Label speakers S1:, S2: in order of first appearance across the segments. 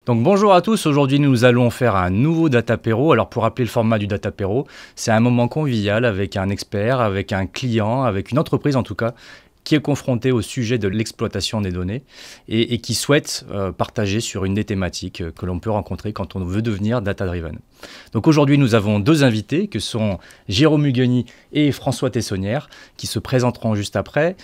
S1: Donc bonjour à tous, aujourd'hui nous allons faire un nouveau Datapéro. Alors pour rappeler le format du Datapéro, c'est un moment convivial avec un expert, avec un client, avec une entreprise en tout cas, qui est confronté au sujet de l'exploitation des données et qui souhaite partager sur une des thématiques que l'on peut rencontrer quand on veut devenir data-driven. Donc aujourd'hui nous avons deux invités que sont Jérôme Hugueny et François Tessonnière qui se présenteront juste après.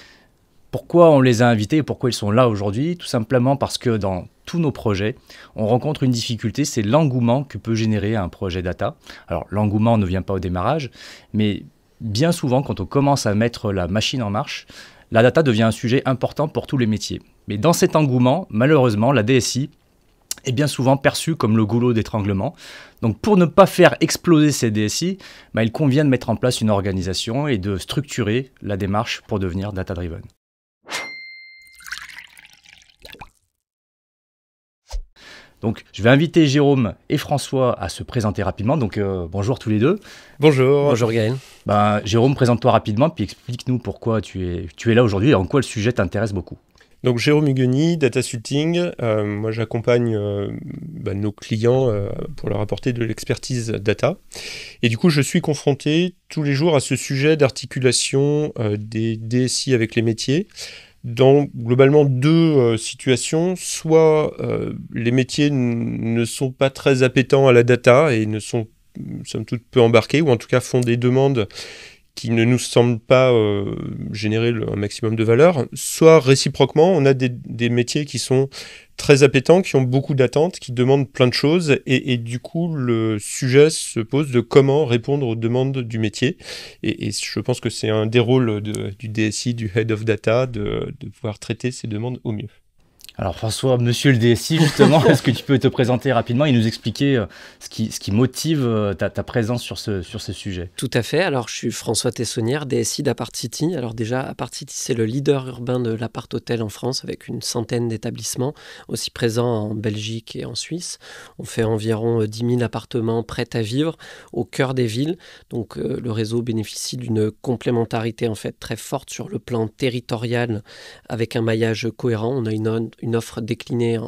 S1: Pourquoi on les a invités et pourquoi ils sont là aujourd'hui? Tout simplement parce que dans tous nos projets, on rencontre une difficulté, c'est l'engouement que peut générer un projet data. Alors l'engouement ne vient pas au démarrage, mais bien souvent quand on commence à mettre la machine en marche, la data devient un sujet important pour tous les métiers. Mais dans cet engouement, malheureusement, la DSI est bien souvent perçue comme le goulot d'étranglement. Donc pour ne pas faire exploser ces DSI, il convient de mettre en place une organisation et de structurer la démarche pour devenir data-driven. Donc, je vais inviter Jérôme et François à se présenter rapidement. Donc, bonjour tous les deux.
S2: Bonjour.
S3: Bonjour Gaël.
S1: Jérôme, présente-toi rapidement, puis explique-nous pourquoi tu es là aujourd'hui et en quoi le sujet t'intéresse beaucoup.
S2: Donc, Jérôme Hugueny, Datasulting. Moi, j'accompagne nos clients pour leur apporter de l'expertise data. Et du coup, je suis confronté tous les jours à ce sujet d'articulation des DSI avec les métiers. Dans globalement deux situations, soit les métiers ne sont pas très appétents à la data et ne sont somme toute peu embarqués, ou en tout cas font des demandes qui ne nous semblent pas générer un maximum de valeur, soit réciproquement, on a des métiers qui sont très appétants, qui ont beaucoup d'attentes, qui demandent plein de choses, et du coup, le sujet se pose de comment répondre aux demandes du métier. Et je pense que c'est un des rôles du DSI, du Head of Data, de pouvoir traiter ces demandes au mieux.
S1: Alors François, monsieur le DSI, justement, est-ce que tu peux te présenter rapidement et nous expliquer ce qui motive ta présence sur ce sujet?
S3: Tout à fait. Alors, je suis François Tessonnière, DSI d'Apart-City. Alors déjà, Apart-City, c'est le leader urbain de l'appart-hôtel en France, avec une centaine d'établissements, aussi présents en Belgique et en Suisse. On fait environ 10 000 appartements prêts à vivre au cœur des villes. Donc, le réseau bénéficie d'une complémentarité en fait très forte sur le plan territorial, avec un maillage cohérent. On a une offre déclinée,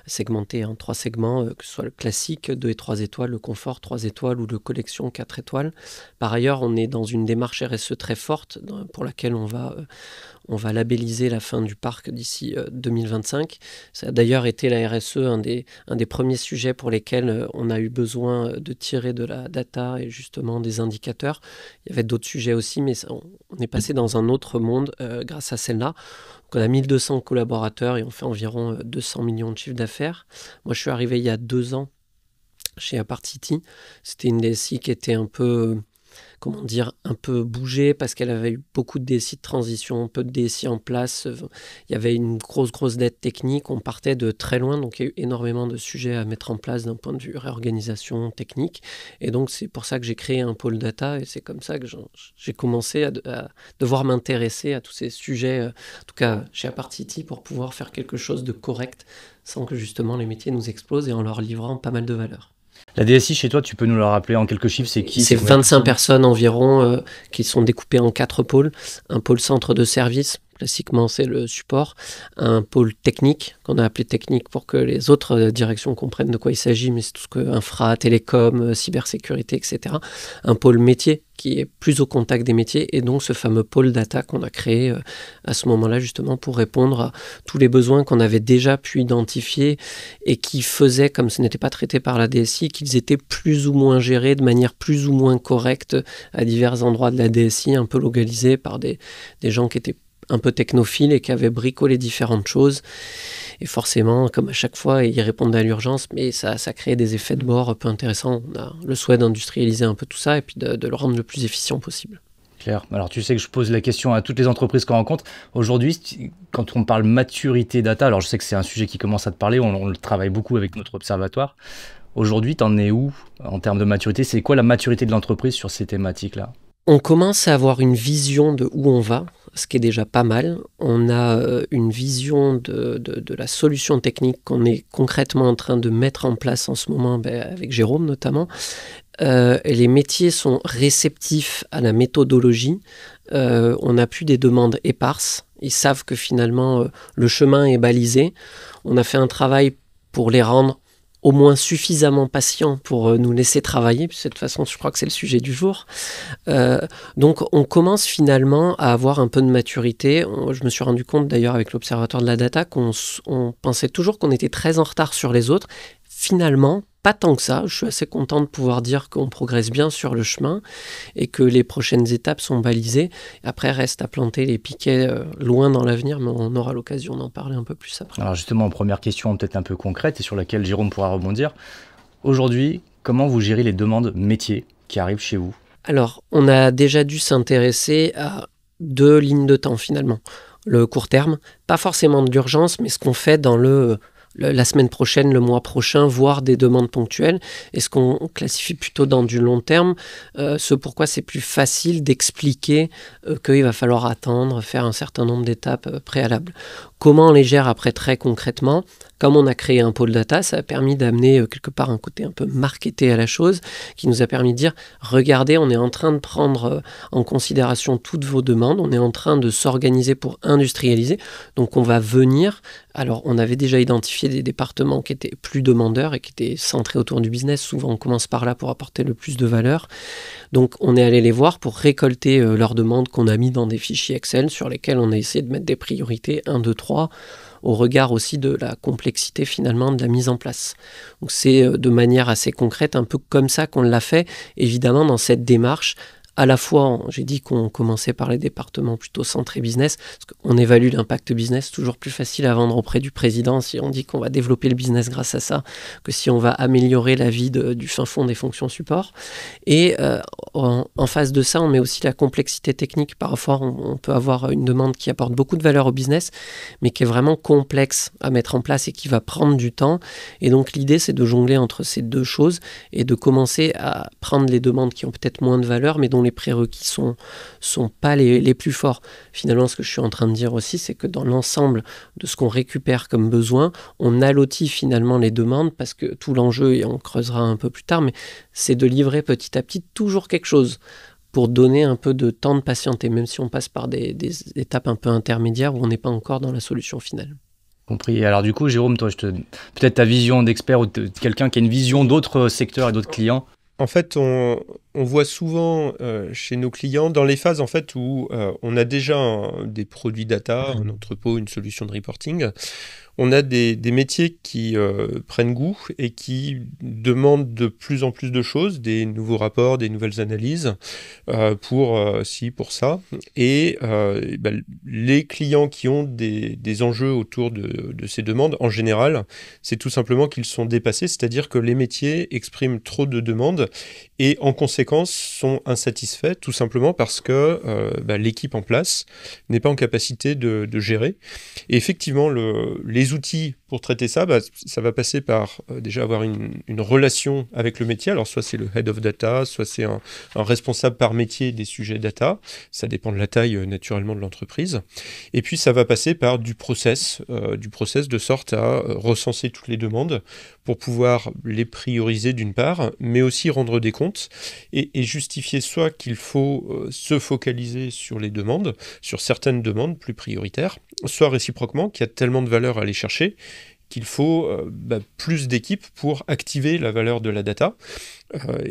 S3: segmentée en 3 segments, que ce soit le classique 2 et 3 étoiles, le confort 3 étoiles ou le collection 4 étoiles. Par ailleurs, on est dans une démarche RSE très forte pour laquelle on va labelliser la fin du parc d'ici 2025. Ça a d'ailleurs été la RSE un des premiers sujets pour lesquels on a eu besoin de tirer de la data et justement des indicateurs. Il y avait d'autres sujets aussi, mais on est passé dans un autre monde grâce à celle-là. Donc on a 1200 collaborateurs et on fait environ 200 millions de chiffres d'affaires. Moi, je suis arrivé il y a 2 ans chez Apart-City. C'était une DSI qui était un peu bougée parce qu'elle avait eu beaucoup de DSI de transition, peu de DSI en place. Il y avait une grosse dette technique. On partait de très loin, donc il y a eu énormément de sujets à mettre en place d'un point de vue réorganisation technique. Et donc, c'est pour ça que j'ai créé un pôle data et c'est comme ça que j'ai commencé à devoir m'intéresser à tous ces sujets, en tout cas chez Apart-City, pour pouvoir faire quelque chose de correct sans que justement les métiers nous explosent et en leur livrant pas mal de valeur.
S1: La DSI chez toi, tu peux nous le rappeler en quelques chiffres, c'est qui?
S3: C'est 25 personnes environ qui sont découpées en 4 pôles. Un pôle centre de service, classiquement c'est le support. Un pôle technique, qu'on a appelé technique pour que les autres directions comprennent de quoi il s'agit, mais c'est tout ce que infra, télécom, cybersécurité, etc. Un pôle métier qui est plus au contact des métiers, et donc ce fameux pôle data qu'on a créé à ce moment-là justement pour répondre à tous les besoins qu'on avait déjà pu identifier et qui faisaient, comme ce n'était pas traité par la DSI, qu'ils étaient plus ou moins gérés de manière plus ou moins correcte à divers endroits de la DSI, un peu localisés par des gens qui étaient un peu technophiles et qui avaient bricolé différentes choses. Et forcément, comme à chaque fois, ils répondaient à l'urgence, mais ça crée des effets de bord un peu intéressants. On a le souhait d'industrialiser un peu tout ça et puis de le rendre le plus efficient possible.
S1: Claire. Alors tu sais que je pose la question à toutes les entreprises qu'on rencontre. Aujourd'hui, quand on parle maturité data, alors je sais que c'est un sujet qui commence à te parler, on le travaille beaucoup avec notre observatoire. Aujourd'hui, t'en es où en termes de maturité? C'est quoi la maturité de l'entreprise sur ces thématiques-là?
S3: On commence à avoir une vision de où on va, ce qui est déjà pas mal. On a une vision de la solution technique qu'on est concrètement en train de mettre en place en ce moment, avec Jérôme notamment. Les métiers sont réceptifs à la méthodologie. On n'a plus des demandes éparses. Ils savent que finalement, le chemin est balisé. On a fait un travail pour les rendre au moins suffisamment patients pour nous laisser travailler, puisque de toute façon, je crois que c'est le sujet du jour. Donc, on commence finalement à avoir un peu de maturité. Je me suis rendu compte d'ailleurs avec l'Observatoire de la data qu'on pensait toujours qu'on était très en retard sur les autres. Finalement, pas tant que ça. Je suis assez content de pouvoir dire qu'on progresse bien sur le chemin et que les prochaines étapes sont balisées. Après, reste à planter les piquets loin dans l'avenir, mais on aura l'occasion d'en parler un peu plus après.
S1: Alors justement, première question peut-être un peu concrète et sur laquelle Jérôme pourra rebondir. Aujourd'hui, comment vous gérez les demandes métiers qui arrivent chez vous?
S3: Alors, on a déjà dû s'intéresser à 2 lignes de temps finalement. Le court terme, pas forcément de l'urgence, mais ce qu'on fait dans la semaine prochaine, le mois prochain, voire des demandes ponctuelles, et ce qu'on classifie plutôt dans du long terme, ce pourquoi c'est plus facile d'expliquer qu'il va falloir attendre, faire un certain nombre d'étapes préalables. Comment on les gère après très concrètement? Comme on a créé un pôle data, ça a permis d'amener quelque part un côté un peu marketé à la chose, qui nous a permis de dire, regardez, on est en train de prendre en considération toutes vos demandes, on est en train de s'organiser pour industrialiser, donc on va venir. Alors, on avait déjà identifié des départements qui étaient plus demandeurs et qui étaient centrés autour du business. Souvent, on commence par là pour apporter le plus de valeur. Donc, on est allé les voir pour récolter leurs demandes qu'on a mis dans des fichiers Excel sur lesquels on a essayé de mettre des priorités 1, 2, 3, au regard aussi de la complexité finalement de la mise en place. Donc, c'est de manière assez concrète, un peu comme ça qu'on l'a fait, évidemment, dans cette démarche. À la fois, j'ai dit qu'on commençait par les départements plutôt centrés business, parce qu'on évalue l'impact business, toujours plus facile à vendre auprès du président si on dit qu'on va développer le business grâce à ça, que si on va améliorer la vie du fin fond des fonctions support. Et en face de ça, on met aussi la complexité technique. Parfois, on peut avoir une demande qui apporte beaucoup de valeur au business, mais qui est vraiment complexe à mettre en place et qui va prendre du temps. Et donc, l'idée, c'est de jongler entre ces deux choses et de commencer à prendre les demandes qui ont peut-être moins de valeur, mais dont les prérequis sont pas les plus forts. Finalement, ce que je suis en train de dire aussi, c'est que dans l'ensemble de ce qu'on récupère comme besoin, on allotit finalement les demandes parce que tout l'enjeu, et on creusera un peu plus tard, mais c'est de livrer petit à petit toujours quelque chose pour donner un peu de temps de patienter, même si on passe par des étapes un peu intermédiaires où on n'est pas encore dans la solution finale.
S1: Compris. Et alors du coup, Jérôme, toi, peut-être ta vision d'expert ou de quelqu'un qui a une vision d'autres secteurs et d'autres clients.
S2: En fait, on voit souvent chez nos clients dans les phases en fait, où on a déjà des produits data, un entrepôt, une solution de reporting. On a des métiers qui prennent goût et qui demandent de plus en plus de choses, des nouveaux rapports, des nouvelles analyses pour ça. Et les clients qui ont des enjeux autour de ces demandes, en général, c'est tout simplement qu'ils sont dépassés, c'est-à-dire que les métiers expriment trop de demandes et en conséquence sont insatisfaits, tout simplement parce que l'équipe en place n'est pas en capacité de gérer. Et effectivement, les outils pour traiter ça, ça va passer par déjà avoir une relation avec le métier. Alors soit c'est le head of data, soit c'est un responsable par métier des sujets data. Ça dépend de la taille naturellement de l'entreprise. Et puis ça va passer par du process de sorte à recenser toutes les demandes pour pouvoir les prioriser d'une part, mais aussi rendre des comptes et justifier soit qu'il faut se focaliser sur les demandes, sur certaines demandes plus prioritaires, soit réciproquement qu'il y a tellement de valeur à aller chercher qu'il faut plus d'équipes pour activer la valeur de la data.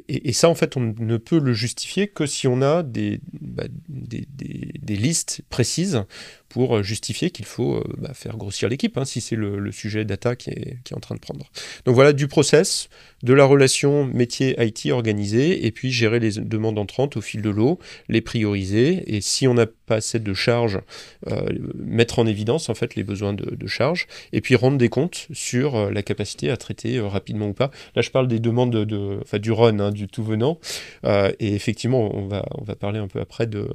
S2: Et ça, en fait, on ne peut le justifier que si on a des listes précises pour justifier qu'il faut faire grossir l'équipe, si c'est le sujet data qui est en train de prendre. Donc voilà, du process, de la relation métier-IT organisée, et puis gérer les demandes entrantes au fil de l'eau, les prioriser, et si on n'a pas assez de charges, mettre en évidence en fait les besoins de charge, et puis rendre des comptes sur la capacité à traiter rapidement ou pas. Là, je parle des demandes du run, du tout venant, et effectivement, on va parler un peu après de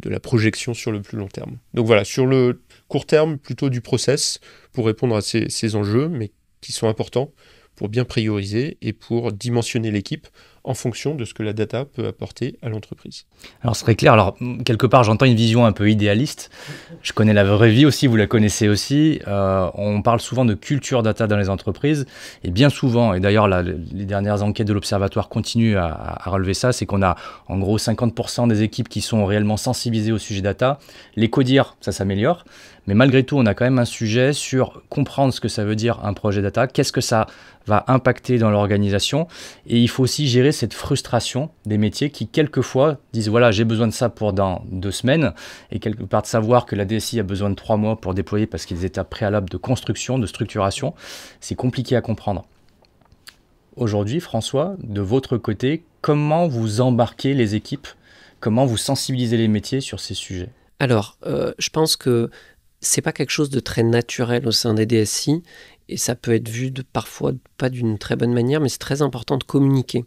S2: la projection sur le plus long terme. Donc voilà, sur le court terme, plutôt du process pour répondre à ces enjeux, mais qui sont importants pour bien prioriser et pour dimensionner l'équipe en fonction de ce que la data peut apporter à l'entreprise.
S1: Alors c'est très clair, alors quelque part j'entends une vision un peu idéaliste, je connais la vraie vie aussi, vous la connaissez aussi, on parle souvent de culture data dans les entreprises, et bien souvent, et d'ailleurs les dernières enquêtes de l'Observatoire continuent à relever ça, c'est qu'on a en gros 50% des équipes qui sont réellement sensibilisées au sujet data, les CODIR, ça s'améliore, mais malgré tout on a quand même un sujet sur comprendre ce que ça veut dire un projet data, qu'est-ce que ça va impacter dans l'organisation. Et il faut aussi gérer cette frustration des métiers qui, quelquefois, disent voilà, j'ai besoin de ça pour dans 2 semaines. Et quelque part, de savoir que la DSI a besoin de 3 mois pour déployer parce qu'il y a des étapes préalables de construction, de structuration, c'est compliqué à comprendre. Aujourd'hui, François, de votre côté, comment vous embarquez les équipes? Comment vous sensibilisez les métiers sur ces sujets?
S3: Alors, je pense que c'est pas quelque chose de très naturel au sein des DSI et ça peut être vu parfois pas d'une très bonne manière, mais c'est très important de communiquer.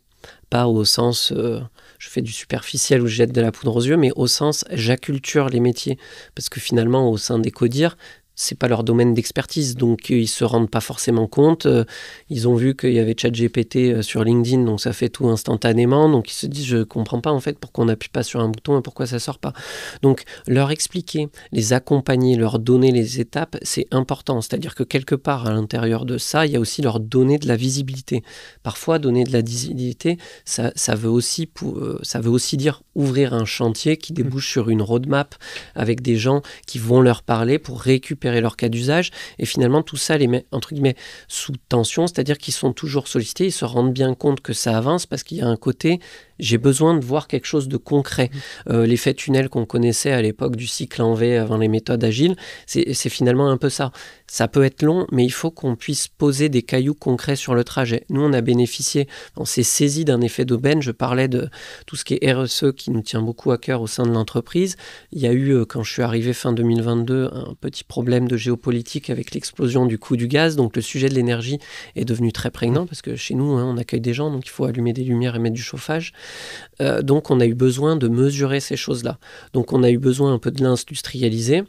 S3: Pas au sens je fais du superficiel ou je jette de la poudre aux yeux, mais au sens j'acculture les métiers. Parce que finalement, au sein des CODIR, c'est pas leur domaine d'expertise, donc ils se rendent pas forcément compte. Ils ont vu qu'il y avait ChatGPT sur LinkedIn, donc ça fait tout instantanément. Donc ils se disent, je comprends pas en fait pourquoi on n'appuie pas sur un bouton et pourquoi ça sort pas. Donc leur expliquer, les accompagner, leur donner les étapes, c'est important. C'est-à-dire que quelque part à l'intérieur de ça, il y a aussi leur donner de la visibilité. Parfois, donner de la visibilité, ça veut aussi dire ouvrir un chantier qui débouche sur une roadmap avec des gens qui vont leur parler pour récupérer leur cas d'usage, et finalement tout ça les met entre guillemets sous tension, c'est-à-dire qu'ils sont toujours sollicités, ils se rendent bien compte que ça avance parce qu'il y a un côté j'ai besoin de voir quelque chose de concret. L'effet tunnel qu'on connaissait à l'époque du cycle en V avant les méthodes agiles, c'est finalement un peu ça. Ça peut être long, mais il faut qu'on puisse poser des cailloux concrets sur le trajet. Nous, on a bénéficié, on s'est saisi d'un effet d'aubaine. Je parlais de tout ce qui est RSE qui nous tient beaucoup à cœur au sein de l'entreprise. Il y a eu, quand je suis arrivé fin 2022, un petit problème de géopolitique avec l'explosion du coût du gaz. Donc le sujet de l'énergie est devenu très prégnant parce que chez nous, on accueille des gens, donc il faut allumer des lumières et mettre du chauffage. Donc on a eu besoin de mesurer ces choses-là. Donc on a eu besoin un peu de l'industrialiser.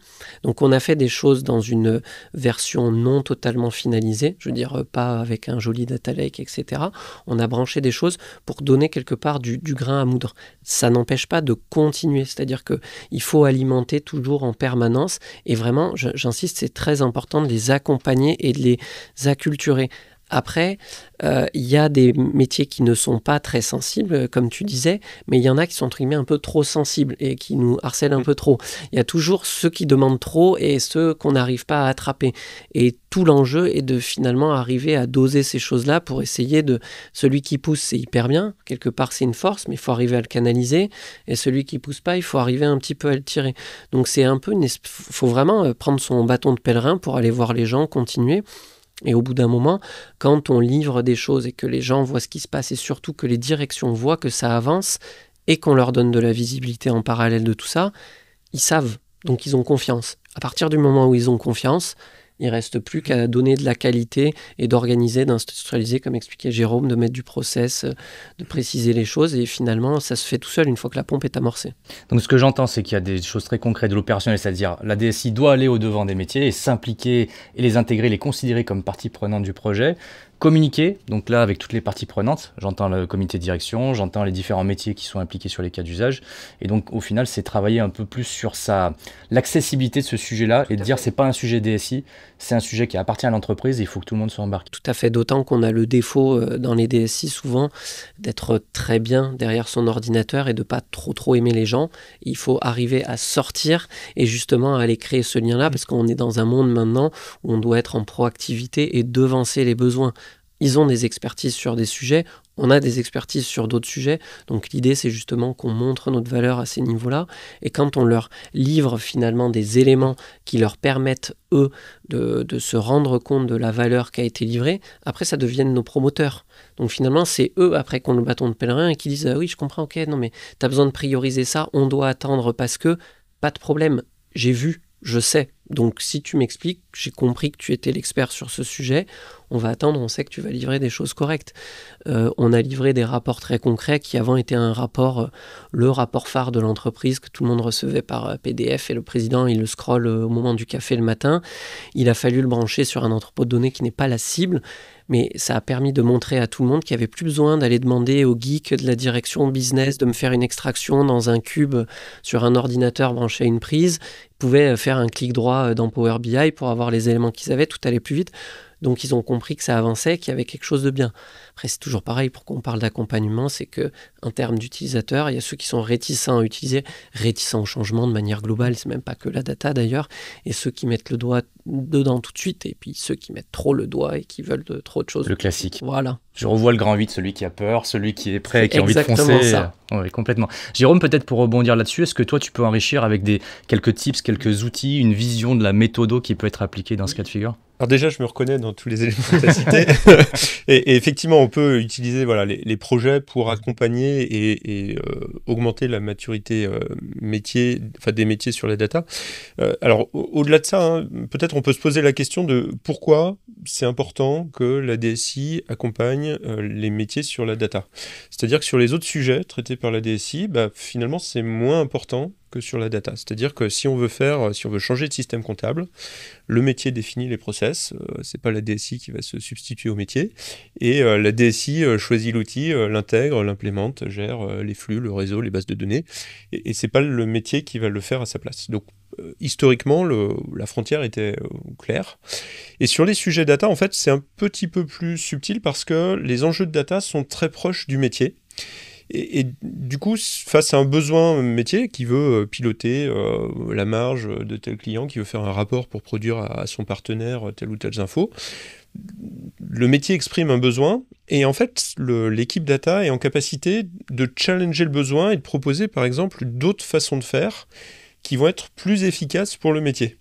S3: Donc on a fait des choses dans une version non totalement finalisée, je veux dire pas avec un joli data lake, etc. On a branché des choses pour donner quelque part du grain à moudre. Ça n'empêche pas de continuer, c'est-à-dire qu'il faut alimenter toujours en permanence et vraiment, j'insiste, c'est très important de les accompagner et de les acculturer. Après, il y a des métiers qui ne sont pas très sensibles, comme tu disais, mais il y en a qui sont entre guillemets un peu trop sensibles et qui nous harcèlent un peu trop. Il y a toujours ceux qui demandent trop et ceux qu'on n'arrive pas à attraper. Et tout l'enjeu est de finalement arriver à doser ces choses-là pour essayer de... Celui qui pousse, c'est hyper bien. Quelque part, c'est une force, mais il faut arriver à le canaliser. Et celui qui pousse pas, il faut arriver un petit peu à le tirer. Donc c'est un peu... faut vraiment prendre son bâton de pèlerin pour aller voir les gens, continuer. Et au bout d'un moment, quand on livre des choses et que les gens voient ce qui se passe et surtout que les directions voient que ça avance et qu'on leur donne de la visibilité en parallèle de tout ça, ils savent, donc ils ont confiance. À partir du moment où ils ont confiance, il ne reste plus qu'à donner de la qualité et d'organiser, d'industrialiser, comme expliquait Jérôme, de mettre du process, de préciser les choses. Et finalement, ça se fait tout seul une fois que la pompe est amorcée.
S1: Donc ce que j'entends, c'est qu'il y a des choses très concrètes de l'opérationnel, c'est-à-dire la DSI doit aller au-devant des métiers et s'impliquer et les intégrer, les considérer comme partie prenante du projet. Communiquer, donc là avec toutes les parties prenantes, j'entends le comité de direction, j'entends les différents métiers qui sont impliqués sur les cas d'usage, et donc au final c'est travailler un peu plus sur l'accessibilité de ce sujet-là et de dire c'est pas un sujet DSI, c'est un sujet qui appartient à l'entreprise et il faut que tout le monde soit embarqué.
S3: Tout à fait, d'autant qu'on a le défaut dans les DSI souvent d'être très bien derrière son ordinateur et de pas trop aimer les gens. Il faut arriver à sortir et justement à aller créer ce lien-là parce qu'on est dans un monde maintenant où on doit être en proactivité et devancer les besoins. Ils ont des expertises sur des sujets, on a des expertises sur d'autres sujets, donc l'idée c'est justement qu'on montre notre valeur à ces niveaux-là, et quand on leur livre finalement des éléments qui leur permettent, eux, de se rendre compte de la valeur qui a été livrée, après ça deviennent nos promoteurs. Donc finalement c'est eux après qu'on le bâton de pèlerin et qui disent ah oui je comprends, ok, non mais t'as besoin de prioriser ça, on doit attendre parce que, pas de problème, j'ai vu, je sais. Donc si tu m'expliques, j'ai compris que tu étais l'expert sur ce sujet, on va attendre, on sait que tu vas livrer des choses correctes. On a livré des rapports très concrets qui avant étaient un rapport, le rapport phare de l'entreprise que tout le monde recevait par PDF et le président il le scrolle au moment du café le matin. Il a fallu le brancher sur un entrepôt de données qui n'est pas la cible, mais ça a permis de montrer à tout le monde qu'il n'y avait plus besoin d'aller demander aux geeks de la direction business de me faire une extraction dans un cube sur un ordinateur branché à une prise. Ils pouvaient faire un clic droit dans Power BI pour avoir les éléments qu'ils avaient, tout allait plus vite. Donc ils ont compris que ça avançait, qu'il y avait quelque chose de bien. Après, c'est toujours pareil, pourquoi on parle d'accompagnement, c'est qu'en termes d'utilisateurs, il y a ceux qui sont réticents à utiliser, réticents au changement de manière globale, c'est même pas que la data d'ailleurs, et ceux qui mettent le doigt dedans tout de suite, et puis ceux qui mettent trop le doigt et qui veulent trop de choses.
S1: Le classique.
S3: Voilà.
S1: Je revois le grand 8, celui qui a peur, celui qui est prêt, qui a envie de foncer.
S3: Exactement ça.
S1: Oui, complètement. Jérôme, peut-être pour rebondir là-dessus, est-ce que toi, tu peux enrichir avec quelques tips, quelques outils, une vision de la méthode qui peut être appliquée dans ce cas de figure?
S2: Alors déjà, je me reconnais dans tous les éléments que tu as cités. et effectivement, on peut utiliser les projets pour accompagner et augmenter la maturité des métiers sur la data. Alors, au-delà de ça, hein, peut-être on peut se poser la question de pourquoi c'est important que la DSI accompagne les métiers sur la data. C'est-à-dire que sur les autres sujets traités par la DSI, finalement, c'est moins important que sur la data. C'est-à-dire que si on veut changer de système comptable, le métier définit les process, c'est pas la DSI qui va se substituer au métier, et la DSI choisit l'outil, l'intègre, l'implémente, gère les flux, le réseau, les bases de données, et c'est pas le métier qui va le faire à sa place. Donc historiquement, la frontière était claire. Et sur les sujets data, en fait, c'est un petit peu plus subtil parce que les enjeux de data sont très proches du métier. Et du coup, face à un besoin métier qui veut piloter la marge de tel client, qui veut faire un rapport pour produire à son partenaire telle ou telle info, le métier exprime un besoin et en fait, l'équipe data est en capacité de challenger le besoin et de proposer par exemple d'autres façons de faire qui vont être plus efficaces pour le métier.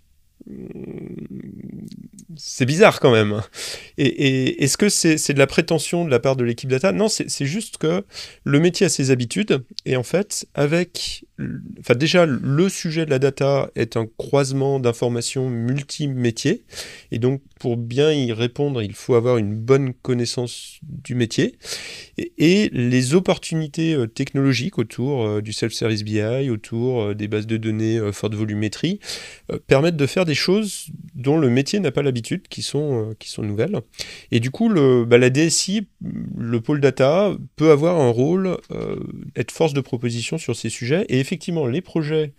S2: C'est bizarre quand même. Et est-ce que c'est de la prétention de la part de l'équipe data? Non, c'est juste que le métier a ses habitudes et en fait, déjà, le sujet de la data est un croisement d'informations multi-métiers et donc pour bien y répondre, il faut avoir une bonne connaissance du métier et les opportunités technologiques autour du self-service BI, autour des bases de données forte volumétrie permettent de faire des choses dont le métier n'a pas l'habitude, qui sont nouvelles. Et du coup, la DSI, le pôle data, peut avoir un rôle, être force de proposition sur ces sujets. Et effectivement, les projets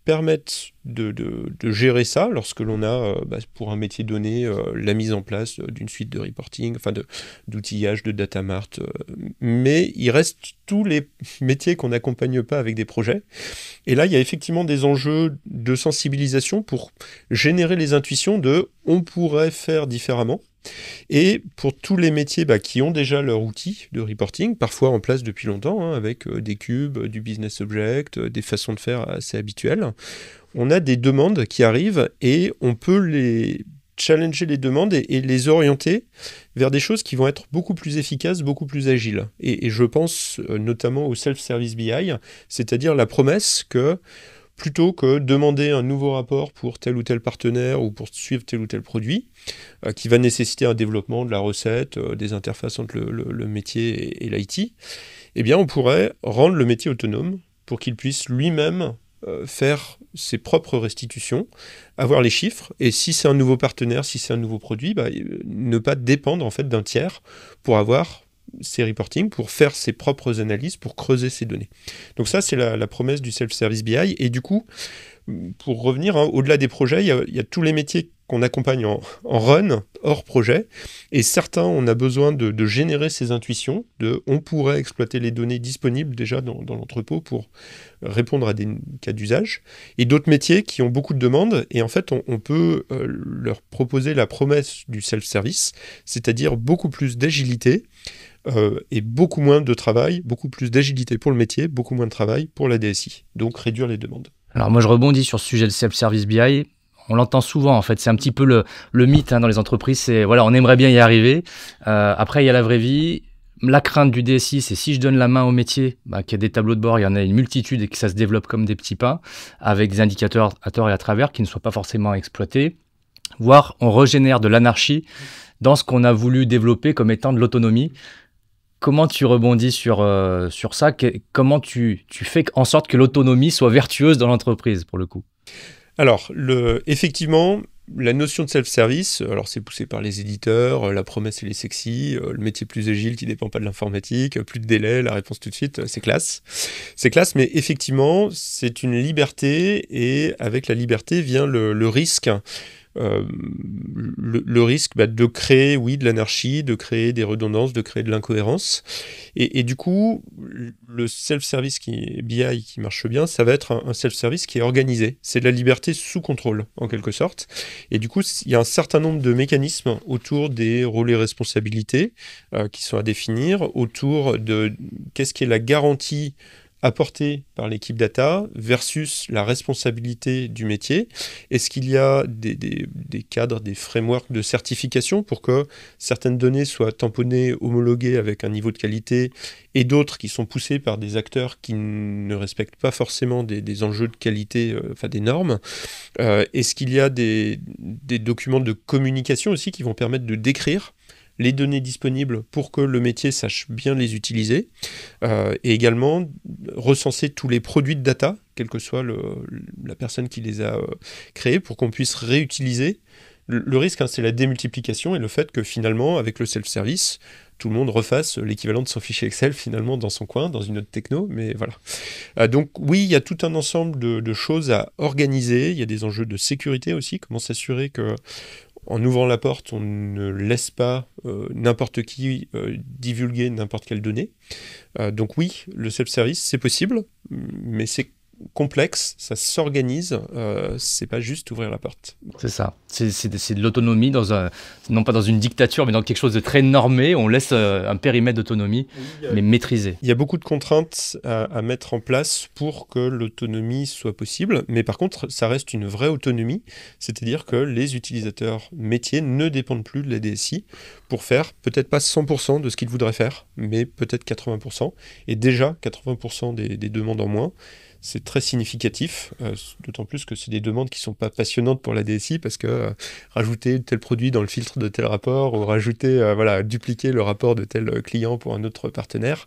S2: permettent de gérer ça lorsque l'on a, pour un métier donné, la mise en place d'une suite de reporting, d'outillage, de data mart. Mais il reste tous les métiers qu'on n'accompagne pas avec des projets. Et là, il y a effectivement des enjeux de sensibilisation pour générer les intuitions de « on pourrait faire différemment ». Et pour tous les métiers qui ont déjà leur outil de reporting, parfois en place depuis longtemps, hein, avec des cubes, du business object, des façons de faire assez habituelles, on a des demandes qui arrivent et on peut les challenger les demandes et les orienter vers des choses qui vont être beaucoup plus efficaces, beaucoup plus agiles. Et je pense notamment au self-service BI, c'est-à-dire la promesse que plutôt que demander un nouveau rapport pour tel ou tel partenaire ou pour suivre tel ou tel produit, qui va nécessiter un développement de la recette, des interfaces entre le métier et l'IT, eh bien on pourrait rendre le métier autonome pour qu'il puisse lui-même faire ses propres restitutions, avoir les chiffres, et si c'est un nouveau partenaire, si c'est un nouveau produit, ne pas dépendre en fait d'un tiers pour avoir ses reporting, pour faire ses propres analyses, pour creuser ses données. Donc ça, c'est la promesse du self-service BI. Et du coup, pour revenir, au-delà des projets, il y a tous les métiers qu'on accompagne en run, hors projet. Et certains, on a besoin de générer ces intuitions, on pourrait exploiter les données disponibles déjà dans l'entrepôt pour répondre à des cas d'usage. Et d'autres métiers qui ont beaucoup de demandes. Et en fait, on peut leur proposer la promesse du self-service, c'est-à-dire beaucoup plus d'agilité, et beaucoup moins de travail, beaucoup plus d'agilité pour le métier, beaucoup moins de travail pour la DSI. Donc réduire les demandes.
S1: Alors moi je rebondis sur ce sujet de self-service BI. On l'entend souvent en fait, c'est un petit peu le mythe dans les entreprises, c'est voilà, on aimerait bien y arriver. Après il y a la vraie vie. La crainte du DSI, c'est si je donne la main au métier, qu'il y a des tableaux de bord, il y en a une multitude et que ça se développe comme des petits pains, avec des indicateurs à tort et à travers qui ne soient pas forcément exploités, voire on régénère de l'anarchie dans ce qu'on a voulu développer comme étant de l'autonomie. Comment tu rebondis sur ça? Comment tu fais en sorte que l'autonomie soit vertueuse dans l'entreprise, pour le coup?
S2: Alors, effectivement, la notion de self-service, alors c'est poussé par les éditeurs, la promesse elle est sexy, le métier plus agile qui ne dépend pas de l'informatique, plus de délai, la réponse tout de suite, c'est classe. C'est classe, mais effectivement, c'est une liberté et avec la liberté vient le risque le risque de créer, oui, de l'anarchie, de créer des redondances, de créer de l'incohérence. Et du coup, le self-service BI qui marche bien, ça va être un self-service qui est organisé. C'est de la liberté sous contrôle, en quelque sorte. Et du coup, il y a un certain nombre de mécanismes autour des rôles et responsabilités qui sont à définir, autour de qu'est-ce qui est la garantie apportée par l'équipe data versus la responsabilité du métier. Est-ce qu'il y a des cadres, des frameworks de certification pour que certaines données soient tamponnées, homologuées avec un niveau de qualité et d'autres qui sont poussées par des acteurs qui ne respectent pas forcément des enjeux de qualité, des normes. Est-ce qu'il y a des documents de communication aussi qui vont permettre de décrire les données disponibles pour que le métier sache bien les utiliser, et également recenser tous les produits de data, quelle que soit la personne qui les a créés, pour qu'on puisse réutiliser. Le risque, c'est la démultiplication et le fait que finalement, avec le self-service, tout le monde refasse l'équivalent de son fichier Excel finalement dans son coin, dans une autre techno, mais voilà. Donc oui, il y a tout un ensemble de choses à organiser, il y a des enjeux de sécurité aussi, comment s'assurer que en ouvrant la porte, on ne laisse pas n'importe qui divulguer n'importe quelle donnée. Donc oui, le self-service, c'est possible, mais c'est complexe, ça s'organise, c'est pas juste ouvrir la porte.
S1: C'est ça, c'est de l'autonomie, non pas dans une dictature, mais dans quelque chose de très normé, on laisse un périmètre d'autonomie, mais maîtrisé.
S2: Il y a beaucoup de contraintes à mettre en place pour que l'autonomie soit possible, mais par contre, ça reste une vraie autonomie, c'est-à-dire que les utilisateurs métiers ne dépendent plus de la DSI pour faire peut-être pas 100% de ce qu'ils voudraient faire, mais peut-être 80%, et déjà 80% des demandes en moins. C'est très significatif, d'autant plus que c'est des demandes qui ne sont pas passionnantes pour la DSI parce que rajouter tel produit dans le filtre de tel rapport ou dupliquer le rapport de tel client pour un autre partenaire.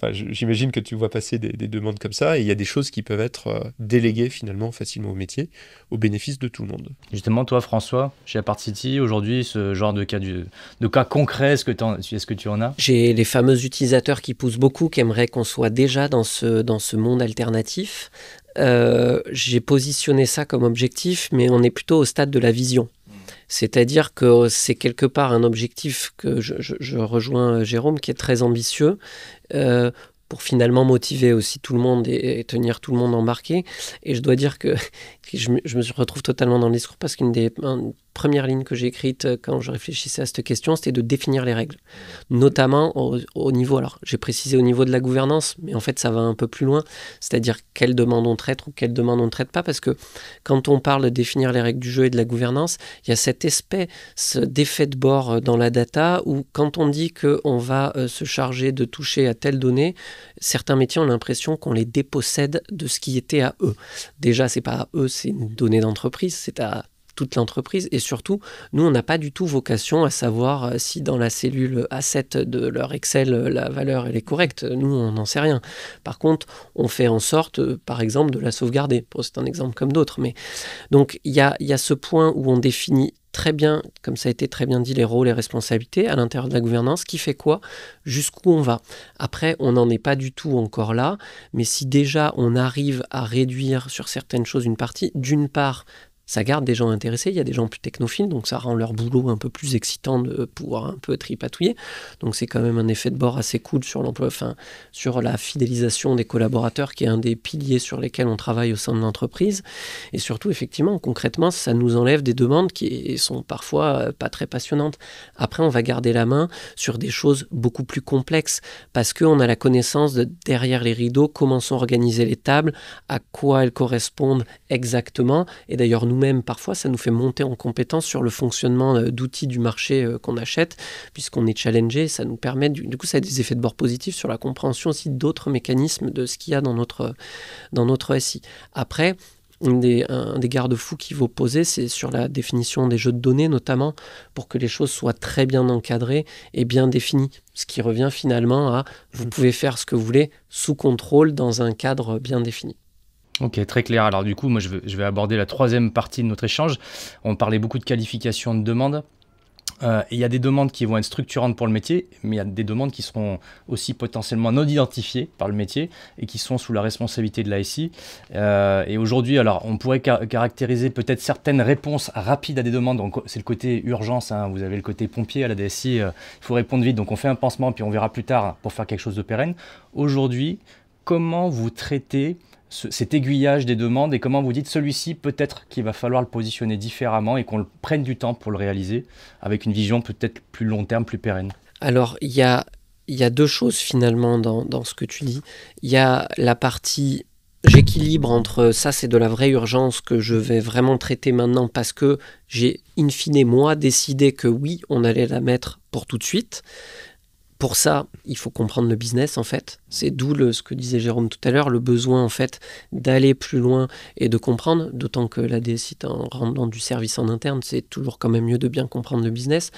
S2: Enfin, j'imagine que tu vois passer des demandes comme ça et il y a des choses qui peuvent être déléguées finalement facilement au métier au bénéfice de tout le monde.
S1: Justement, toi François, chez Apartcity, aujourd'hui, ce genre de cas concret, est-ce que tu en as ?
S3: J'ai les fameux utilisateurs qui poussent beaucoup, qui aimeraient qu'on soit déjà dans ce monde alternatif. J'ai positionné ça comme objectif, mais on est plutôt au stade de la vision. C'est-à-dire que c'est quelque part un objectif que je rejoins Jérôme, qui est très ambitieux, pour finalement motiver aussi tout le monde et tenir tout le monde embarqué. Et je dois dire que je me retrouve totalement dans le discours parce qu'une des premières lignes que j'ai écrites quand je réfléchissais à cette question, c'était de définir les règles. Notamment au niveau, alors j'ai précisé au niveau de la gouvernance, mais en fait ça va un peu plus loin, c'est-à-dire quelles demandes on traite ou quelles demandes on ne traite pas, parce que quand on parle de définir les règles du jeu et de la gouvernance, il y a cet espèce d'effet de bord dans la data où quand on dit qu'on va se charger de toucher à telle donnée, certains métiers ont l'impression qu'on les dépossède de ce qui était à eux. Déjà, c'est pas à eux, c'est une donnée d'entreprise, c'est à toute l'entreprise, et surtout, nous, on n'a pas du tout vocation à savoir si dans la cellule A7 de leur Excel, la valeur elle est correcte. Nous, on n'en sait rien. Par contre, on fait en sorte, par exemple, de la sauvegarder. C'est un exemple comme d'autres. Mais donc, il y a ce point où on définit très bien, comme ça a été très bien dit, les rôles et responsabilités à l'intérieur de la gouvernance, qui fait quoi, jusqu'où on va. Après, on n'en est pas du tout encore là, mais si déjà on arrive à réduire sur certaines choses une partie, d'une part, ça garde des gens intéressés, il y a des gens plus technophiles, donc ça rend leur boulot un peu plus excitant de pouvoir un peu tripatouiller. Donc c'est quand même un effet de bord assez cool sur l'emploi, sur la fidélisation des collaborateurs, qui est un des piliers sur lesquels on travaille au sein de l'entreprise. Et surtout, effectivement, concrètement, ça nous enlève des demandes qui sont parfois pas très passionnantes. Après, on va garder la main sur des choses beaucoup plus complexes, parce qu'on a la connaissance de derrière les rideaux, comment sont organisées les tables, à quoi elles correspondent exactement. Et d'ailleurs, nous-mêmes, parfois, ça nous fait monter en compétence sur le fonctionnement d'outils du marché qu'on achète, puisqu'on est challengé. Ça nous permet, du coup, ça a des effets de bord positifs sur la compréhension aussi d'autres mécanismes de ce qu'il y a dans notre SI. Après, un des garde-fous qu'il faut poser, c'est sur la définition des jeux de données, notamment, pour que les choses soient très bien encadrées et bien définies. Ce qui revient finalement à vous pouvez faire ce que vous voulez sous contrôle dans un cadre bien défini.
S1: Ok, très clair. Alors du coup, moi je vais aborder la troisième partie de notre échange. On parlait beaucoup de qualification de demande. Il y a des demandes qui vont être structurantes pour le métier, mais il y a des demandes qui seront aussi potentiellement non identifiées par le métier et qui sont sous la responsabilité de l'ASI. Et aujourd'hui, alors, on pourrait caractériser peut-être certaines réponses rapides à des demandes. Donc, c'est le côté urgence, hein. Vous avez le côté pompier à la DSI. Il faut répondre vite. Donc, on fait un pansement, puis on verra plus tard pour faire quelque chose de pérenne. Aujourd'hui, comment vous traitez cet aiguillage des demandes et comment vous dites celui-ci peut-être qu'il va falloir le positionner différemment et qu'on prenne du temps pour le réaliser avec une vision peut-être plus long terme, plus pérenne?
S3: Alors, il y a deux choses finalement dans ce que tu dis. Il y a la partie j'équilibre entre ça, c'est de la vraie urgence que je vais vraiment traiter maintenant parce que j'ai in fine moi décidé que oui, on allait la mettre pour tout de suite. Pour ça, il faut comprendre le business en fait. C'est d'où ce que disait Jérôme tout à l'heure, le besoin en fait d'aller plus loin et de comprendre, d'autant que la DSI en rendant du service en interne, c'est toujours quand même mieux de bien comprendre le business.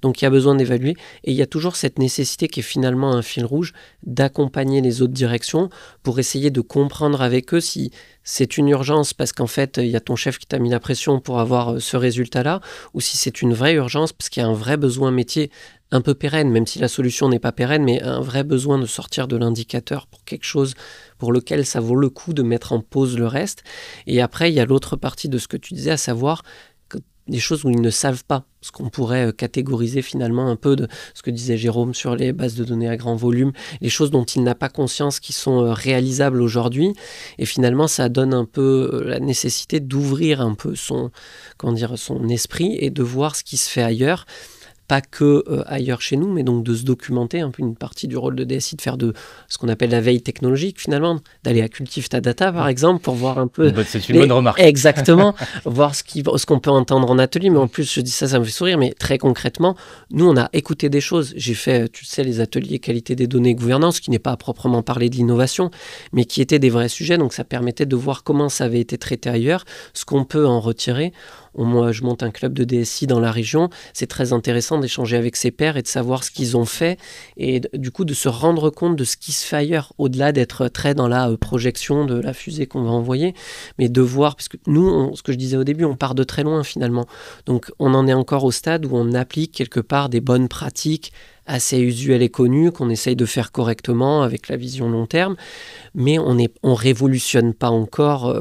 S3: Donc il y a besoin d'évaluer et il y a toujours cette nécessité qui est finalement un fil rouge d'accompagner les autres directions pour essayer de comprendre avec eux si c'est une urgence parce qu'en fait il y a ton chef qui t'a mis la pression pour avoir ce résultat-là ou si c'est une vraie urgence parce qu'il y a un vrai besoin métier un peu pérenne, même si la solution n'est pas pérenne, mais un vrai besoin de sortir de l'indicateur pour quelque chose pour lequel ça vaut le coup de mettre en pause le reste. Et après, il y a l'autre partie de ce que tu disais, à savoir que des choses où ils ne savent pas, ce qu'on pourrait catégoriser finalement un peu de ce que disait Jérôme sur les bases de données à grand volume, les choses dont il n'a pas conscience qui sont réalisables aujourd'hui. Et finalement, ça donne un peu la nécessité d'ouvrir un peu son esprit et de voir ce qui se fait ailleurs. Pas que ailleurs chez nous, mais donc de se documenter, un peu une partie du rôle de DSI, de faire de ce qu'on appelle la veille technologique finalement, d'aller à Cultive ta data par exemple, pour voir un peu...
S1: C'est une bonne remarque.
S3: Exactement, voir ce qu'on peut entendre en atelier, mais en plus je dis ça me fait sourire, mais très concrètement, nous on a écouté des choses. J'ai fait, tu sais, les ateliers qualité des données et gouvernance, qui n'est pas à proprement parler de l'innovation, mais qui étaient des vrais sujets, donc ça permettait de voir comment ça avait été traité ailleurs, ce qu'on peut en retirer. Moi, je monte un club de DSI dans la région. C'est très intéressant d'échanger avec ses pairs et de savoir ce qu'ils ont fait et du coup de se rendre compte de ce qui se fait ailleurs, au-delà d'être très dans la projection de la fusée qu'on va envoyer, mais de voir, parce que nous, ce que je disais au début, on part de très loin finalement. Donc on en est encore au stade où on applique quelque part des bonnes pratiques assez usuelles et connues qu'on essaye de faire correctement avec la vision long terme, mais on révolutionne pas encore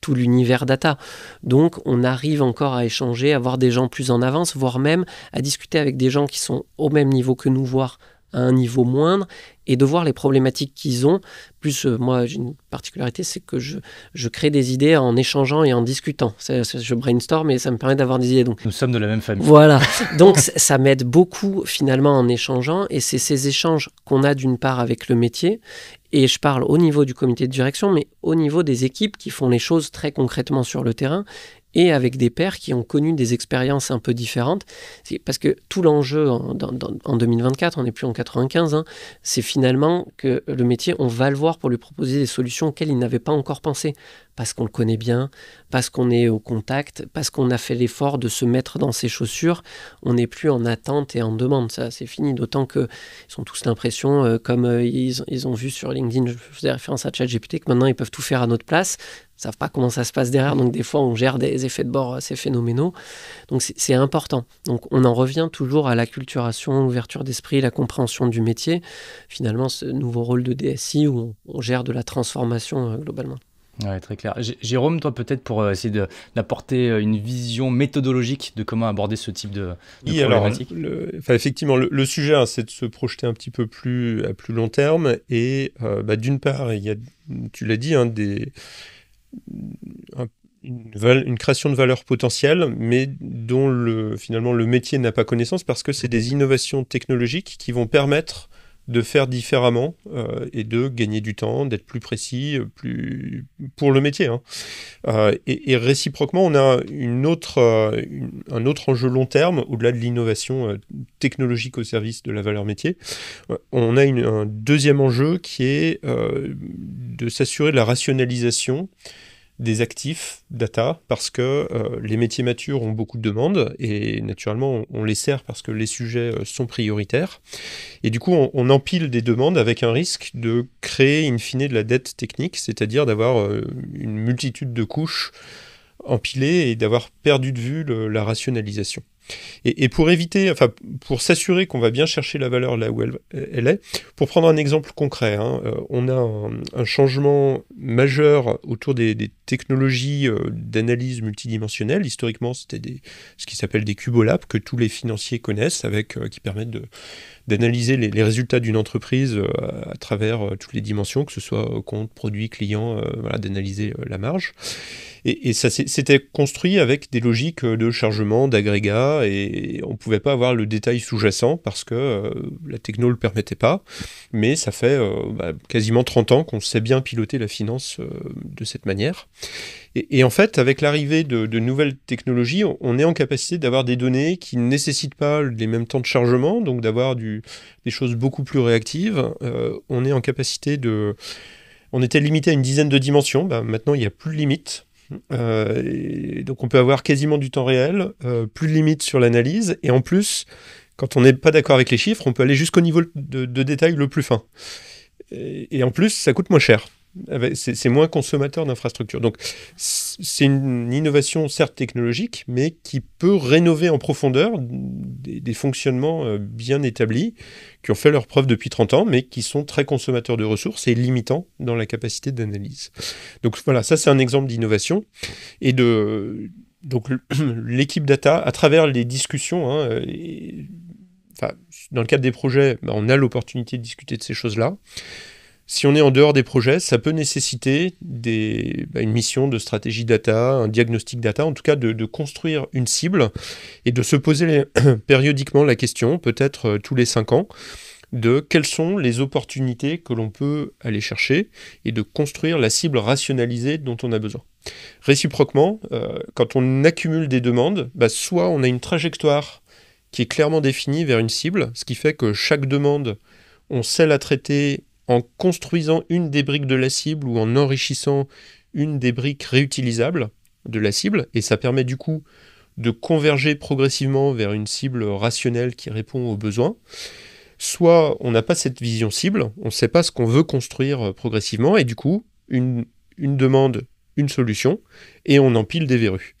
S3: tout l'univers data. Donc, on arrive encore à échanger, à voir des gens plus en avance, voire même à discuter avec des gens qui sont au même niveau que nous, voire à un niveau moindre, et de voir les problématiques qu'ils ont. Plus, moi, j'ai une particularité, c'est que je crée des idées en échangeant et en discutant. Je brainstorm et ça me permet d'avoir des idées. Donc,
S1: nous sommes de la même famille.
S3: Voilà. Donc, ça m'aide beaucoup, finalement, en échangeant. Et c'est ces échanges qu'on a, d'une part, avec le métier. Et je parle au niveau du comité de direction, mais au niveau des équipes qui font les choses très concrètement sur le terrain et avec des pairs qui ont connu des expériences un peu différentes. Parce que tout l'enjeu en 2024, on n'est plus en 95, hein, c'est finalement que le métier, on va le voir pour lui proposer des solutions auxquelles il n'avait pas encore pensé. Parce qu'on le connaît bien, parce qu'on est au contact, parce qu'on a fait l'effort de se mettre dans ses chaussures. On n'est plus en attente et en demande. Ça, c'est fini. D'autant qu'ils ont tous l'impression, comme ils ont vu sur LinkedIn, je faisais référence à ChatGPT, que maintenant ils peuvent tout faire à notre place. Ils ne savent pas comment ça se passe derrière. Donc des fois, on gère des effets de bord assez phénoménaux. Donc c'est important. Donc on en revient toujours à l'acculturation, l'ouverture d'esprit, la compréhension du métier. Finalement, ce nouveau rôle de DSI où on gère de la transformation globalement.
S1: Ouais, très clair. Jérôme, toi peut-être pour essayer d'apporter une vision méthodologique de comment aborder ce type de problématique.
S2: Alors, effectivement, le sujet, hein, c'est de se projeter un petit peu plus à plus long terme. Et d'une part, il y a, tu l'as dit, hein, une création de valeur potentielle, mais dont finalement le métier n'a pas connaissance parce que c'est des innovations technologiques qui vont permettre de faire différemment et de gagner du temps, d'être plus précis, plus pour le métier. Hein. Et réciproquement, on a un autre enjeu long terme, au-delà de l'innovation technologique au service de la valeur métier. On a un deuxième enjeu qui est de s'assurer de la rationalisation des actifs data parce que les métiers matures ont beaucoup de demandes et naturellement on les sert parce que les sujets sont prioritaires et du coup on empile des demandes avec un risque de créer in fine de la dette technique, c'est-à-dire d'avoir une multitude de couches empilées et d'avoir perdu de vue la rationalisation. Et pour éviter, enfin, pour s'assurer qu'on va bien chercher la valeur là où elle est, pour prendre un exemple concret, on a un changement majeur autour des technologies d'analyse multidimensionnelle. Historiquement, c'était ce qui s'appelle des cubolabs que tous les financiers connaissent, qui permettent d'analyser les résultats d'une entreprise à travers toutes les dimensions, que ce soit compte, produit, client, d'analyser la marge. Et ça s'était construit avec des logiques de chargement, d'agrégats, et on ne pouvait pas avoir le détail sous-jacent parce que la techno ne le permettait pas. Mais ça fait quasiment 30 ans qu'on sait bien piloter la finance de cette manière. Et en fait, avec l'arrivée de nouvelles technologies, on est en capacité d'avoir des données qui ne nécessitent pas les mêmes temps de chargement, donc d'avoir des choses beaucoup plus réactives. On est en capacité On était limité à une dizaine de dimensions, maintenant il n'y a plus de limite. Donc on peut avoir quasiment du temps réel, plus de limite sur l'analyse, et en plus, quand on n'est pas d'accord avec les chiffres, on peut aller jusqu'au niveau de détail le plus fin. Et en plus, ça coûte moins cher. C'est moins consommateur d'infrastructures. Donc c'est une innovation certes technologique, mais qui peut rénover en profondeur des fonctionnements bien établis, qui ont fait leur preuve depuis 30 ans, mais qui sont très consommateurs de ressources et limitants dans la capacité d'analyse. Donc voilà, ça c'est un exemple d'innovation. Et donc l'équipe data, à travers les discussions, dans le cadre des projets, on a l'opportunité de discuter de ces choses-là. Si on est en dehors des projets, ça peut nécessiter une mission de stratégie data, un diagnostic data, en tout cas de construire une cible et de se poser périodiquement la question, peut-être tous les 5 ans, de quelles sont les opportunités que l'on peut aller chercher et de construire la cible rationalisée dont on a besoin. Réciproquement, quand on accumule des demandes, soit on a une trajectoire qui est clairement définie vers une cible, ce qui fait que chaque demande, on sait la traiter en construisant une des briques de la cible ou en enrichissant une des briques réutilisables de la cible, et ça permet du coup de converger progressivement vers une cible rationnelle qui répond aux besoins. Soit on n'a pas cette vision cible, on ne sait pas ce qu'on veut construire progressivement, et du coup, une demande, une solution, et on empile des verrues.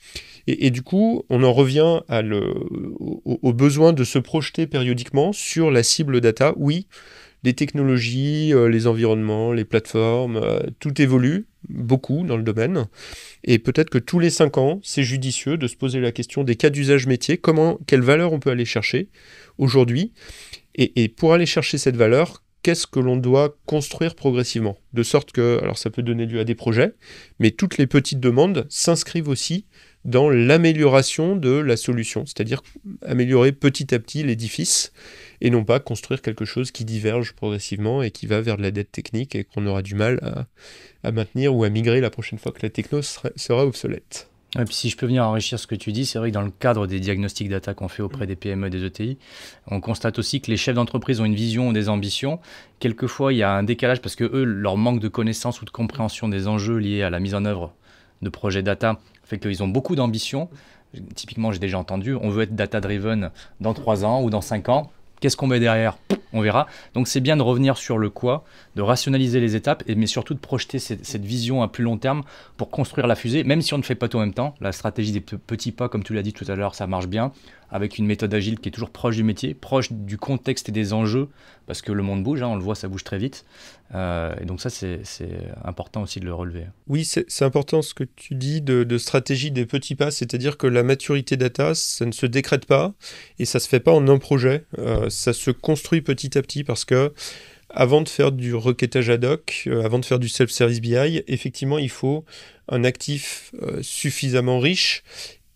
S2: Et du coup, on en revient au besoin de se projeter périodiquement sur la cible data. Oui, les technologies, les environnements, les plateformes, tout évolue beaucoup dans le domaine. Et peut-être que tous les 5 ans, c'est judicieux de se poser la question des cas d'usage métier, quelle valeur on peut aller chercher aujourd'hui. Et pour aller chercher cette valeur, qu'est-ce que l'on doit construire progressivement ? De sorte que, alors ça peut donner lieu à des projets, mais toutes les petites demandes s'inscrivent aussi dans l'amélioration de la solution, c'est-à-dire améliorer petit à petit l'édifice, et non pas construire quelque chose qui diverge progressivement et qui va vers de la dette technique et qu'on aura du mal à maintenir ou à migrer la prochaine fois que la techno sera obsolète.
S1: Et puis si je peux venir enrichir ce que tu dis, c'est vrai que dans le cadre des diagnostics data qu'on fait auprès des PME et des ETI, on constate aussi que les chefs d'entreprise ont une vision, des ambitions. Quelquefois, il y a un décalage parce que eux, leur manque de connaissance ou de compréhension des enjeux liés à la mise en œuvre de projets data fait qu'ils ont beaucoup d'ambition. Typiquement, j'ai déjà entendu, on veut être data-driven dans 3 ans ou dans 5 ans. Qu'est-ce qu'on met derrière ? On verra. Donc c'est bien de revenir sur le quoi, de rationaliser les étapes, mais surtout de projeter cette vision à plus long terme pour construire la fusée, même si on ne fait pas tout en même temps. La stratégie des petits pas, comme tu l'as dit tout à l'heure, ça marche bien, avec une méthode agile qui est toujours proche du métier, proche du contexte et des enjeux, parce que le monde bouge, on le voit, ça bouge très vite. Et donc ça, c'est important aussi de le relever.
S2: Oui, c'est important ce que tu dis de stratégie des petits pas, c'est-à-dire que la maturité data, ça ne se décrète pas et ça ne se fait pas en un projet, ça se construit petit à petit parce que avant de faire du requêtage ad hoc, avant de faire du self-service BI, effectivement, il faut un actif suffisamment riche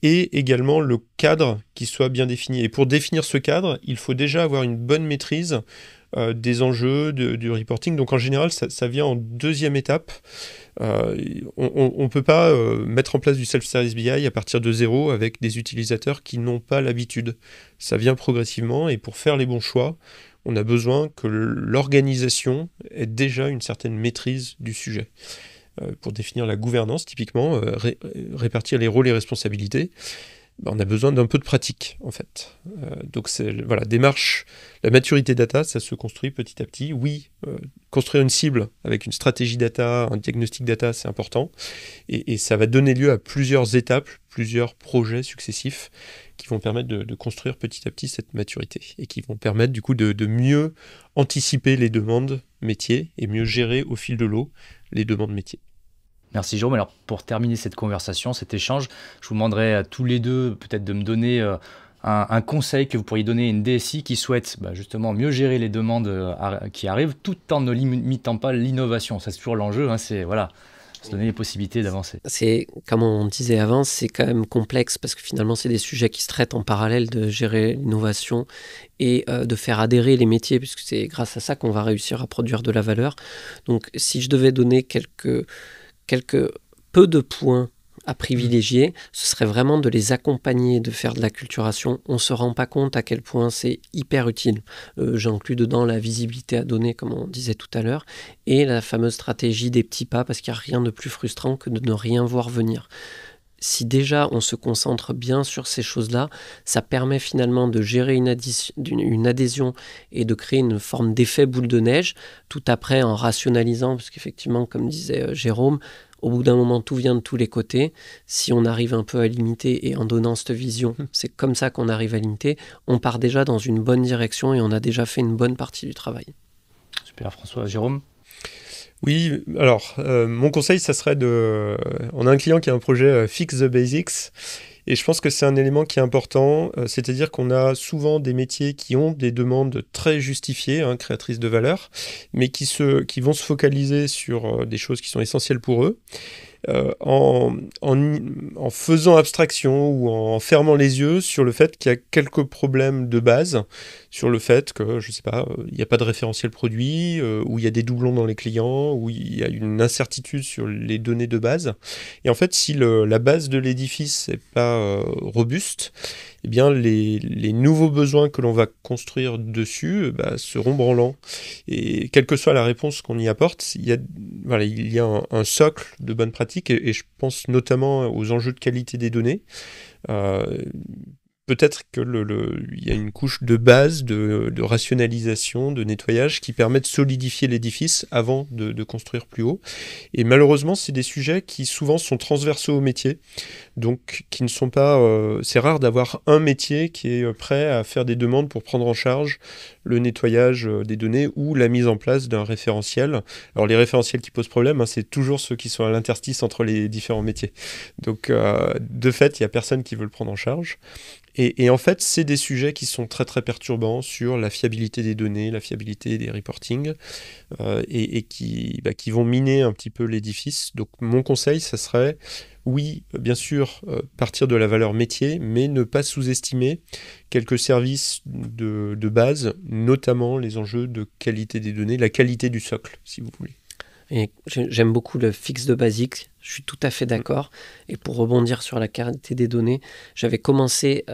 S2: et également le cadre qui soit bien défini. Et pour définir ce cadre, il faut déjà avoir une bonne maîtrise des enjeux, du reporting. Donc en général, ça vient en deuxième étape. On ne peut pas mettre en place du self-service BI à partir de zéro avec des utilisateurs qui n'ont pas l'habitude. Ça vient progressivement et pour faire les bons choix, on a besoin que l'organisation ait déjà une certaine maîtrise du sujet. Pour définir la gouvernance, typiquement, répartir les rôles et responsabilités. on a besoin d'un peu de pratique, en fait. Donc, voilà, démarche, la maturité data, ça se construit petit à petit. Oui, construire une cible avec une stratégie data, un diagnostic data, c'est important. Et ça va donner lieu à plusieurs étapes, plusieurs projets successifs qui vont permettre de construire petit à petit cette maturité et qui vont permettre, du coup, de mieux anticiper les demandes métiers et mieux gérer au fil de l'eau les demandes métiers.
S1: Merci Jérôme. Alors pour terminer cette conversation, cet échange, je vous demanderai à tous les deux peut-être de me donner un conseil que vous pourriez donner à une DSI qui souhaite justement mieux gérer les demandes qui arrivent tout en ne limitant pas l'innovation. C'est toujours l'enjeu, c'est voilà, se donner les possibilités d'avancer.
S3: C'est, comme on disait avant, c'est quand même complexe parce que finalement c'est des sujets qui se traitent en parallèle de gérer l'innovation et de faire adhérer les métiers, puisque c'est grâce à ça qu'on va réussir à produire de la valeur. Donc si je devais donner quelques peu de points à privilégier, ce serait vraiment de les accompagner, de faire de la culturation. On ne se rend pas compte à quel point c'est hyper utile. J'inclus dedans la visibilité à donner, comme on disait tout à l'heure, et la fameuse stratégie des petits pas, parce qu'il n'y a rien de plus frustrant que de ne rien voir venir. Si déjà on se concentre bien sur ces choses-là, ça permet finalement de gérer une adhésion et de créer une forme d'effet boule de neige, tout après en rationalisant, parce qu'effectivement, comme disait Jérôme, au bout d'un moment, tout vient de tous les côtés. Si on arrive un peu à limiter et en donnant cette vision, c'est comme ça qu'on arrive à limiter, on part déjà dans une bonne direction et on a déjà fait une bonne partie du travail.
S1: Super François. Jérôme ?
S2: Oui, alors, mon conseil, ça serait on a un client qui a un projet Fix the Basics, et je pense que c'est un élément qui est important, c'est-à-dire qu'on a souvent des métiers qui ont des demandes très justifiées, créatrices de valeur, mais qui vont se focaliser sur des choses qui sont essentielles pour eux, en faisant abstraction ou en fermant les yeux sur le fait qu'il y a quelques problèmes de base, sur le fait que, je sais pas, il n'y a pas de référentiel produit, où il y a des doublons dans les clients, où il y a une incertitude sur les données de base. Et en fait, si la base de l'édifice n'est pas robuste, eh bien, les nouveaux besoins que l'on va construire dessus seront branlants. Et quelle que soit la réponse qu'on y apporte, il y a un socle de bonnes pratiques, et je pense notamment aux enjeux de qualité des données. Peut-être qu'il y a une couche de base, de rationalisation, de nettoyage qui permet de solidifier l'édifice avant de construire plus haut. Et malheureusement, c'est des sujets qui souvent sont transversaux au métier, donc qui ne sont pas... c'est rare d'avoir un métier qui est prêt à faire des demandes pour prendre en charge le nettoyage des données ou la mise en place d'un référentiel. Alors les référentiels qui posent problème, c'est toujours ceux qui sont à l'interstice entre les différents métiers. Donc de fait, il n'y a personne qui veut le prendre en charge. Et en fait, c'est des sujets qui sont très très perturbants sur la fiabilité des données, la fiabilité des reportings, et qui vont miner un petit peu l'édifice. Donc mon conseil, ça serait, oui, bien sûr, partir de la valeur métier, mais ne pas sous-estimer quelques services de base, notamment les enjeux de qualité des données, la qualité du socle, si vous voulez.
S3: Et j'aime beaucoup le fixe de basique, je suis tout à fait d'accord. Et pour rebondir sur la qualité des données, j'avais commencé,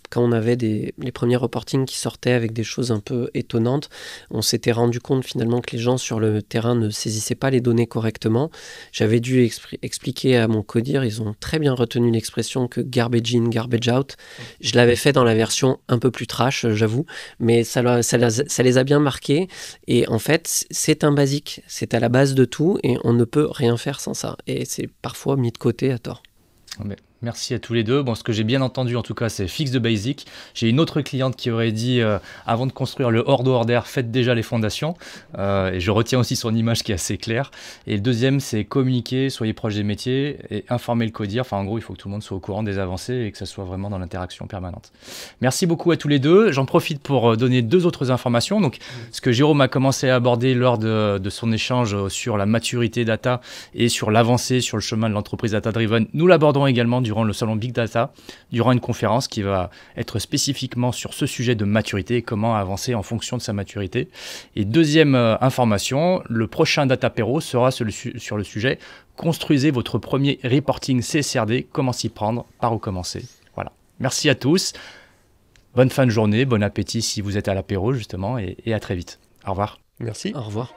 S3: quand on avait les premiers reportings qui sortaient avec des choses un peu étonnantes, on s'était rendu compte finalement que les gens sur le terrain ne saisissaient pas les données correctement. J'avais dû expliquer à mon codir, ils ont très bien retenu l'expression que garbage in, garbage out. Je l'avais fait dans la version un peu plus trash, j'avoue, mais ça les a bien marqués. Et en fait, c'est un basique, c'est à la base de tout et on ne peut rien faire sans ça. Et c'est parfois mis de côté à tort.
S1: Merci à tous les deux. Bon, ce que j'ai bien entendu, en tout cas, c'est Fix the Basic. J'ai une autre cliente qui aurait dit, avant de construire le hors d'order, faites déjà les fondations. Et je retiens aussi son image qui est assez claire. Et le deuxième, c'est communiquer, soyez proche des métiers et informer le codir. Enfin, en gros, il faut que tout le monde soit au courant des avancées et que ça soit vraiment dans l'interaction permanente. Merci beaucoup à tous les deux. J'en profite pour donner deux autres informations. Donc, ce que Jérôme a commencé à aborder lors de son échange sur la maturité data et sur l'avancée sur le chemin de l'entreprise data-driven, nous l'aborderons également durant le salon Big Data, durant une conférence qui va être spécifiquement sur ce sujet de maturité et comment avancer en fonction de sa maturité. Et deuxième information, le prochain Datapéro sera sur le sujet « Construisez votre premier reporting CSRD, comment s'y prendre, par où commencer ». Voilà. Merci à tous, bonne fin de journée, bon appétit si vous êtes à l'apéro justement et à très vite. Au revoir.
S2: Merci.
S3: Au revoir.